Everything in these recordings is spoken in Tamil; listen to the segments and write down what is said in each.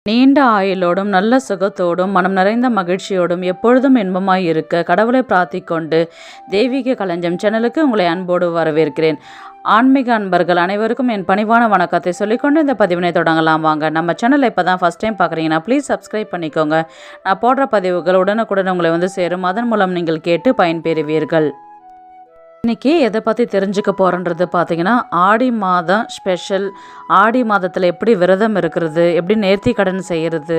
நீண்ட ஆயுளோடும் நல்ல சுகத்தோடும் மனம் நிறைந்த மகிழ்ச்சியோடும் எப்பொழுதும் இன்பமாய் இருக்க கடவுளை பிரார்த்திக்கொண்டு தெய்வீக களஞ்சியம் சேனலுக்கு உங்களை அன்போடு வரவேற்கிறேன். ஆன்மீக அன்பர்கள் அனைவருக்கும் என் பணிவான வணக்கத்தை சொல்லிக்கொண்டு இந்த பதிவினை தொடங்கலாம். வாங்க. நம்ம சேனலை இப்போ தான் ஃபஸ்ட் டைம் பார்க்குறீங்கன்னா ப்ளீஸ் சப்ஸ்கிரைப் பண்ணிக்கோங்க. நான் போடுற பதிவுகள் உடனுக்குடன் உங்களை வந்து சேரும். அதன் மூலம் நீங்கள் கேட்டு பயன்பெறுவீர்கள். இன்றைக்கி எதை பற்றி தெரிஞ்சுக்க போகிறன்றது பார்த்தீங்கன்னா, ஆடி மாதம் ஸ்பெஷல். ஆடி மாதத்தில் எப்படி விரதம் இருக்கிறது, எப்படி நேர்த்தி கடன் செய்கிறது,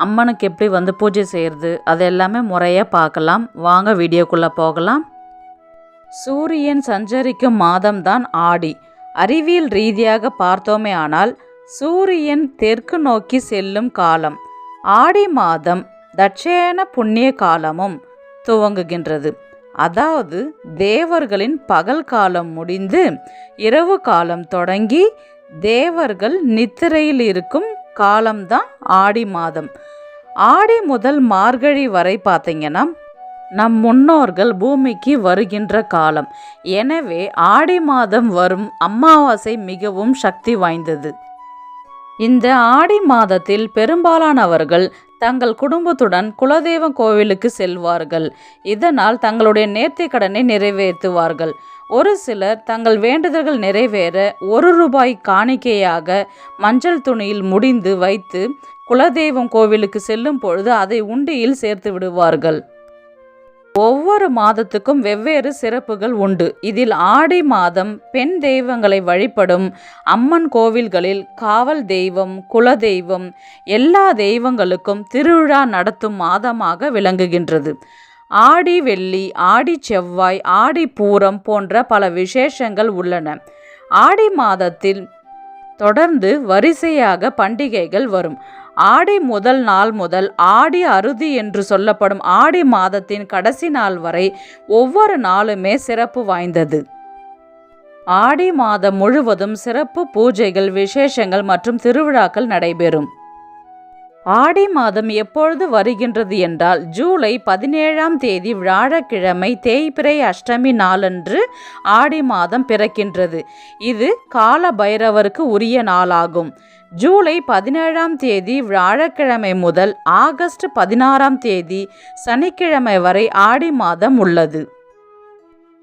அம்மனுக்கு எப்படி வந்து பூஜை செய்கிறது, அது எல்லாமே முறையாக பார்க்கலாம். வாங்க வீடியோக்குள்ளே போகலாம். சூரியன் சஞ்சரிக்கும் மாதம்தான் ஆடி. அறிவியல் ரீதியாக பார்த்தோமே ஆனால் சூரியன் தெற்கு நோக்கி செல்லும் காலம். ஆடி மாதம் தட்சேன புண்ணிய காலமும் துவங்குகின்றது. அதாவது தேவர்களின் பகல் காலம் முடிந்து இரவு காலம் தொடங்கி தேவர்கள் நித்திரையில் இருக்கும் காலம்தான் ஆடி மாதம். ஆடி முதல் மார்கழி வரை பார்த்தீங்கன்னா நம் முன்னோர்கள் பூமிக்கு வருகின்ற காலம். எனவே ஆடி மாதம் வரும் அமாவாசை மிகவும் சக்தி வாய்ந்தது. இந்த ஆடி மாதத்தில் பெரும்பாலானவர்கள் தங்கள் குடும்பத்துடன் குலதெய்வம் கோவிலுக்கு செல்வார்கள். இதனால் தங்களுடைய நேர்த்தி கடனை நிறைவேற்றுவார்கள். ஒரு சிலர் தங்கள் வேண்டுதல்கள் நிறைவேற ₹1 காணிக்கையாக மஞ்சள் துணியில் முடிந்து வைத்து குலதெய்வம் கோவிலுக்கு செல்லும் பொழுது அதை உண்டியில் சேர்த்து விடுவார்கள். ஒவ்வொரு மாதத்துக்கும் வெவ்வேறு சிறப்புகள் உண்டு. இதில் ஆடி மாதம் பெண் தெய்வங்களை வழிபடும் அம்மன் கோவில்களில் காவல் தெய்வம், குலதெய்வம், எல்லா தெய்வங்களுக்கும் திருவிழா நடத்தும் மாதமாக விளங்குகின்றது. ஆடி வெள்ளி, ஆடி செவ்வாய், ஆடி பூரம் போன்ற பல விசேஷங்கள் உள்ளன. ஆடி மாதத்தில் தொடர்ந்து வரிசையாக பண்டிகைகள் வரும். ஆடி முதல் நாள் முதல் ஆடி அறுதி என்று சொல்லப்படும் ஆடி மாதத்தின் கடைசி நாள் வரை ஒவ்வொரு நாளுமே சிறப்பு வாய்ந்தது. ஆடி மாதம் முழுவதும் சிறப்பு பூஜைகள், விசேஷங்கள் மற்றும் திருவிழாக்கள் நடைபெறும். ஆடி மாதம் எப்பொழுது வருகின்றது என்றால் ஜூலை 17ஆம் தேதி வியாழக்கிழமை தேய்பிறை அஷ்டமி நாளன்று ஆடி மாதம் பிறக்கின்றது. இது கால பைரவருக்கு உரிய நாளாகும். ஜூலை 17ஆம் தேதி வியாழக்கிழமை முதல் ஆகஸ்ட் 16ஆம் தேதி சனிக்கிழமை வரை ஆடி மாதம் உள்ளது.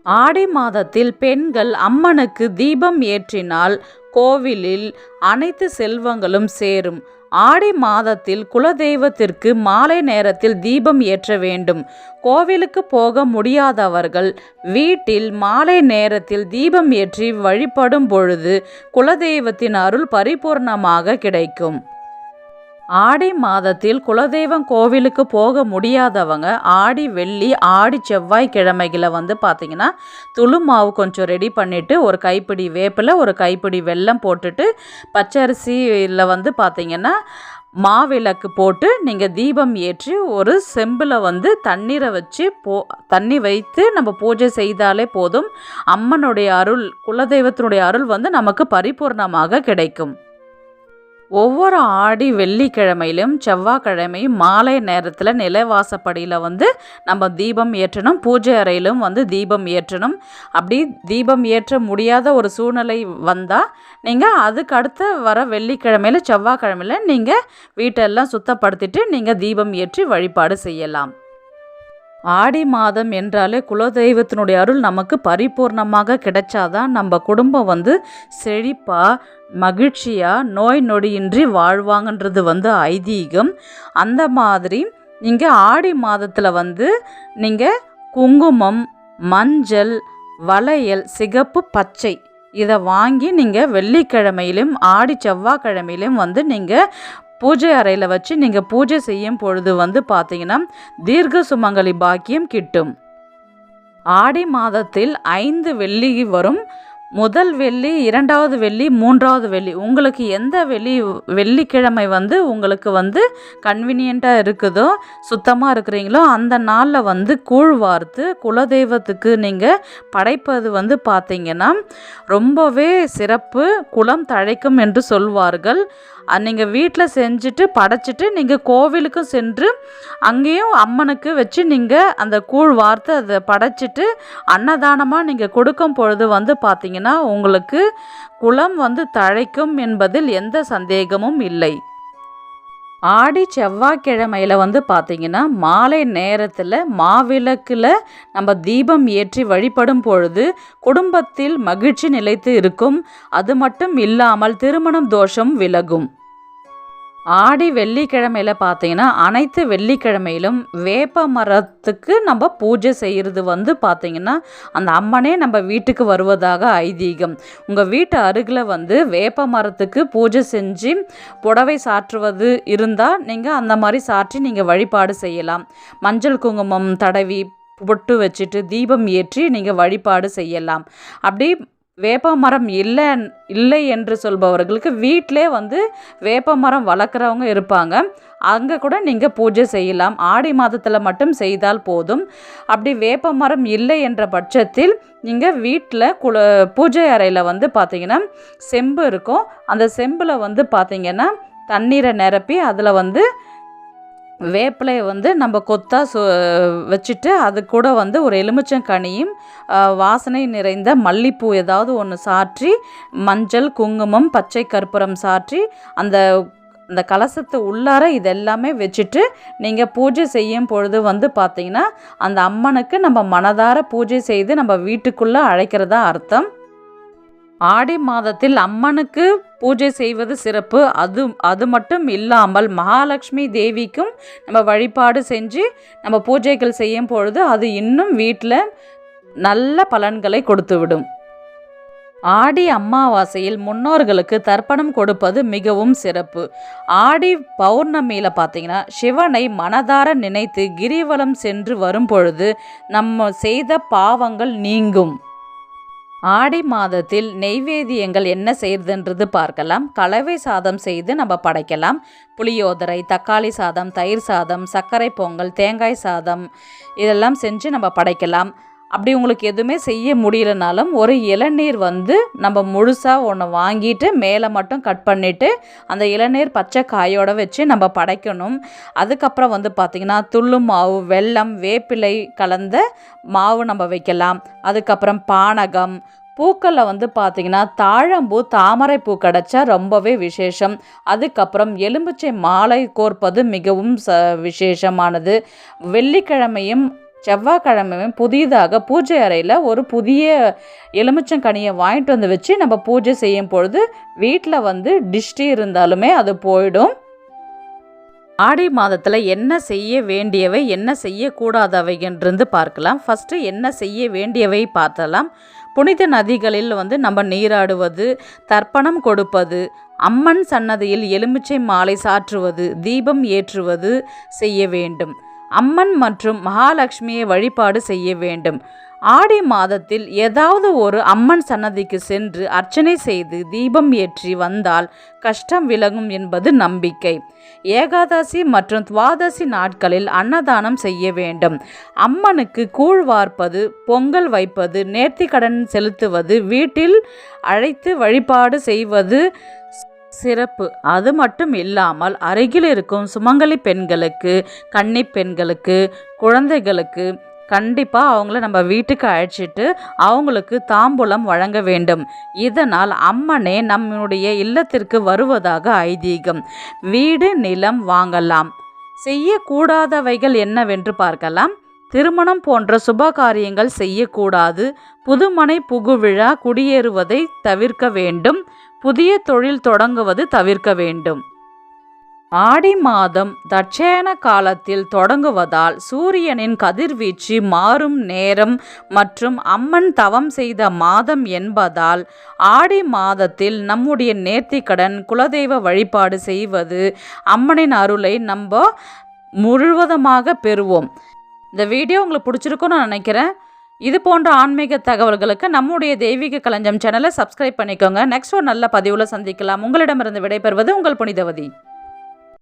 ஆடி மாதத்தில் பெண்கள் அம்மனுக்கு தீபம் ஏற்றினால் கோவிலில் அனைத்து செல்வங்களும் சேரும். ஆடி மாதத்தில் குலதெய்வத்திற்கு மாலை நேரத்தில் தீபம் ஏற்ற வேண்டும். கோவிலுக்கு போக முடியாதவர்கள் வீட்டில் மாலை நேரத்தில் தீபம் ஏற்றி வழிபடும் பொழுது குலதெய்வத்தின் அருள் பரிபூர்ணமாக கிடைக்கும். ஆடி மாதத்தில் குலதெய்வம் கோவிலுக்கு போக முடியாதவங்க ஆடி வெள்ளி, ஆடி செவ்வாய் கிழமைகளை வந்து பார்த்திங்கன்னா துளு மாவு கொஞ்சம் ரெடி பண்ணிவிட்டு ஒரு கைப்பிடி வேப்பிலை, ஒரு கைப்பிடி வெல்லம் போட்டுட்டு பச்சரிசியில் வந்து பார்த்திங்கன்னா மாவிளக்கு போட்டு நீங்கள் தீபம் ஏற்றி ஒரு செம்பில் வந்து தண்ணீரை வச்சு தண்ணி வைத்து நம்ம பூஜை செய்தாலே போதும். அம்மனுடைய அருள், குலதெய்வத்தினுடைய அருள் வந்து நமக்கு பரிபூர்ணமாக கிடைக்கும். ஒவ்வொரு ஆடி வெள்ளிக்கிழமையிலும் செவ்வாய்க்கிழமையும் மாலை நேரத்தில் நிலைவாசப்படியில் வந்து நம்ம தீபம் ஏற்றணும். பூஜை அறையிலும் வந்து தீபம் ஏற்றணும். அப்படி தீபம் ஏற்ற முடியாத ஒரு சூழ்நிலை வந்தால் நீங்கள் அதுக்கு அடுத்த வர வெள்ளிக்கிழமையில் செவ்வாய்க்கிழமையில் நீங்கள் வீட்டெல்லாம் சுத்தப்படுத்திட்டு நீங்கள் தீபம் ஏற்றி வழிபாடு செய்யலாம். ஆடி மாதம் என்றாலே குலதெய்வத்தினுடைய அருள் நமக்கு பரிபூர்ணமாக கிடைச்சாதான் நம்ம குடும்பம் வந்து செழிப்பாக மகிழ்ச்சியாக நோய் நொடியின்றி வாழ்வாங்கன்றது வந்து ஐதீகம். அந்த மாதிரி நீங்கள் ஆடி மாதத்தில் வந்து நீங்கள் குங்குமம், மஞ்சள், வளையல், சிகப்பு, பச்சை இதை வாங்கி நீங்கள் வெள்ளிக்கிழமையிலும் ஆடி செவ்வாய்க்கிழமையிலும் வந்து நீங்கள் பூஜை அறையில் வச்சு நீங்கள் பூஜை செய்யும் பொழுது வந்து பார்த்தீங்கன்னா தீர்க்க சுமங்கலி பாக்கியம் கிட்டும். ஆடி மாதத்தில் 5 வெள்ளி வரும். முதல் வெள்ளி, 2வது வெள்ளி, 3வது வெள்ளி, உங்களுக்கு எந்த வெள்ளிக்கிழமை வந்து உங்களுக்கு வந்து கன்வீனியண்ட்டாக இருக்குதோ, சுத்தமாக இருக்கிறீங்களோ அந்த நாளில் வந்து கூழ் வார்த்து குலதெய்வத்துக்கு நீங்கள் படைப்பது வந்து பார்த்திங்கன்னா ரொம்பவே சிறப்பு, குலம் தழைக்கும் என்று சொல்வார்கள். நீங்கள் வீட்டில் செஞ்சுட்டு படைச்சிட்டு நீங்கள் கோவிலுக்கும் சென்று அங்கேயும் அம்மனுக்கு வச்சு நீங்கள் அந்த கூழ் வார்த்து அதை படைச்சிட்டு அன்னதானமாக நீங்கள் கொடுக்கும் பொழுது வந்து பார்த்திங்கன்னா உங்களுக்கு குலம் வந்து தழைக்கும் என்பதில் எந்த சந்தேகமும் இல்லை. ஆடி செவ்வாய்க்கிழமையில் பார்த்திங்கன்னா மாலை நேரத்தில் மாவிளக்கில் நம்ம தீபம் ஏற்றி வழிபடும் பொழுது குடும்பத்தில் மகிழ்ச்சி நிலைத்து இருக்கும். அது மட்டும் இல்லாமல் திருமணம் தோஷம் விலகும். ஆடி வெள்ளிக்கிழமையில் பார்த்திங்கன்னா அனைத்து வெள்ளிக்கிழமையிலும் வேப்ப மரத்துக்கு நம்ம பூஜை செய்கிறது பார்த்திங்கன்னா அந்த அம்மனே நம்ம வீட்டுக்கு வருவதாக ஐதீகம். உங்கள் வீட்டு அருகில் வேப்ப மரத்துக்கு பூஜை செஞ்சு புடவை சாற்றுவது இருந்தால் நீங்கள் அந்த மாதிரி சாற்றி நீங்கள் வழிபாடு செய்யலாம். மஞ்சள் குங்குமம் தடவி பொட்டு வச்சுட்டு தீபம் ஏற்றி நீங்கள் வழிபாடு செய்யலாம். அப்படி வேப்ப மரம் இல்லை என்று சொல்பவர்களுக்கு வீட்டிலே வேப்ப மரம் வளர்க்குறவங்க இருப்பாங்க. அங்கே கூட நீங்கள் பூஜை செய்யலாம். ஆடி மாதத்தில் மட்டும் செய்தால் போதும். அப்படி வேப்ப மரம் இல்லை என்ற பட்சத்தில் நீங்கள் வீட்டில் பூஜை அறையில் பார்த்திங்கன்னா செம்பு இருக்கும். அந்த செம்பில் பார்த்திங்கன்னா தண்ணீரை நிரப்பி அதில் வேப்பிலையை நம்ம கொத்தா வச்சுட்டு அது கூட ஒரு எலுமிச்சங்கனியும் வாசனை நிறைந்த மல்லிப்பூ ஏதாவது ஒன்று சாற்றி மஞ்சள் குங்குமம் பச்சை கற்பூரம் சாற்றி அந்த கலசத்து உள்ளார இதெல்லாமே வச்சுட்டு நீங்கள் பூஜை செய்யும் பொழுது பார்த்திங்கன்னா அந்த அம்மனுக்கு நம்ம மனதார பூஜை செய்து நம்ம வீட்டுக்குள்ளே அழைக்கிறதா அர்த்தம். ஆடி மாதத்தில் அம்மனுக்கு பூஜை செய்வது சிறப்பு. அது மட்டும் இல்லாமல் மகாலட்சுமி தேவிக்கும் நம்ம வழிபாடு செஞ்சு நம்ம பூஜைகள் செய்யும் பொழுது அது இன்னும் வீட்டில் நல்ல பலன்களை கொடுத்துவிடும். ஆடி அமாவாசையில் முன்னோர்களுக்கு தர்ப்பணம் கொடுப்பது மிகவும் சிறப்பு. ஆடி பௌர்ணமியில் பார்த்திங்கன்னா சிவனை மனதார நினைத்து கிரிவலம் சென்று வரும் பொழுது நம்ம செய்த பாவங்கள் நீங்கும். ஆடி மாதத்தில் நெய்வேத்தியங்கள் என்ன செய்கிறதுன்றது பார்க்கலாம். கலவை சாதம் செய்து நம்ம படைக்கலாம். புளியோதரை, தக்காளி சாதம், தயிர் சாதம், சர்க்கரை பொங்கல், தேங்காய் சாதம் இதெல்லாம் செஞ்சு நம்ம படைக்கலாம். அப்படி உங்களுக்கு எதுவுமே செய்ய முடியலனாலும் ஒரு இளநீர் நம்ம முழுசாக ஒன்று வாங்கிட்டு மேலே மட்டும் கட் பண்ணிவிட்டு அந்த இளநீர் பச்சை காயோடு வச்சு நம்ம படைக்கணும். அதுக்கப்புறம் பார்த்திங்கன்னா துள்ளு மாவு, வெல்லம், வேப்பிலை கலந்த மாவு நம்ம வைக்கலாம். அதுக்கப்புறம் பானகம், பூக்களில் பார்த்திங்கன்னா தாழம்பூ, தாமரை பூ கிடச்சா ரொம்பவே விசேஷம். அதுக்கப்புறம் எலுமிச்சை மாலை கோர்ப்பது மிகவும் விசேஷமானது. வெள்ளிக்கிழமையும் செவ்வாய்க்கிழமையும் புதிதாக பூஜை அறையில் ஒரு புதிய எலுமிச்சங்கனியை வாங்கிட்டு வச்சு நம்ம பூஜை செய்யும் பொழுது வீட்டில் டிஷ்டி இருந்தாலுமே அது போயிடும். ஆடி மாதத்தில் என்ன செய்ய வேண்டியவை என்ன செய்யக்கூடாதவைன்றது பார்க்கலாம். ஃபஸ்ட்டு என்ன செய்ய வேண்டியவை பார்த்தலாம். புனித நதிகளில் நம்ம நீராடுவது, தர்ப்பணம் கொடுப்பது, அம்மன் சன்னதியில் எலுமிச்சை மாலை சாற்றுவது, தீபம் ஏற்றுவது செய்ய வேண்டும். அம்மன் மற்றும் மகாலட்சுமியை வழிபாடு செய்ய வேண்டும். ஆடி மாதத்தில் ஏதாவது ஒரு அம்மன் சன்னதிக்கு சென்று அர்ச்சனை செய்து தீபம் ஏற்றி வந்தால் கஷ்டம் விலகும் என்பது நம்பிக்கை. ஏகாதசி மற்றும் துவாதசி நாட்களில் அன்னதானம் செய்ய வேண்டும். அம்மனுக்கு கூழ் வார்ப்பது, பொங்கல் வைப்பது, நேர்த்திக்கடன் செலுத்துவது, வீட்டில் அழைத்து வழிபாடு செய்வது சிறப்பு. அது மட்டும் இல்லாமல் அருகில் இருக்கும் சுமங்கலி பெண்களுக்கு, கன்னி பெண்களுக்கு, குழந்தைகளுக்கு கண்டிப்பாக அவங்கள நம்ம வீட்டுக்கு அழைச்சிட்டு அவங்களுக்கு தாம்பூலம் வழங்க வேண்டும். இதனால் அம்மனே நம்முடைய இல்லத்திற்கு வருவதாக ஐதீகம். வீடு, நிலம் வாங்கலாம். செய்யக்கூடாதவைகள் என்னவென்று பார்க்கலாம். திருமணம் போன்ற சுப காரியங்கள் செய்யக்கூடாது. புதுமனை புகுவிழா குடியேறுவதை தவிர்க்க வேண்டும். புதிய தொழில் தொடங்குவது தவிர்க்க வேண்டும். ஆடி மாதம் தட்சயன காலத்தில் தொடங்குவதால் சூரியனின் கதிர்வீச்சு மாறும் நேரம் மற்றும் அம்மன் தவம் செய்த மாதம் என்பதால் ஆடி மாதத்தில் நம்முடைய நேர்த்திக்கடன், குலதெய்வ வழிபாடு செய்வது, அம்மனின் அருளை நம்ம முழுவதுமாக பெறுவோம். இந்த வீடியோ உங்களுக்கு பிடிச்சிருக்குன்னு நான் நினைக்கிறேன். இது போன்ற ஆன்மீக தகவல்களுக்கு நம்முடைய தெய்வீக களஞ்சியம் சேனலை சப்ஸ்கிரைப் பண்ணிக்கோங்க. நெக்ஸ்ட் ஒரு நல்ல பதிவில் சந்திக்கலாம். உங்களிடமிருந்து விடைபெறுவது உங்கள் புனிதவதி.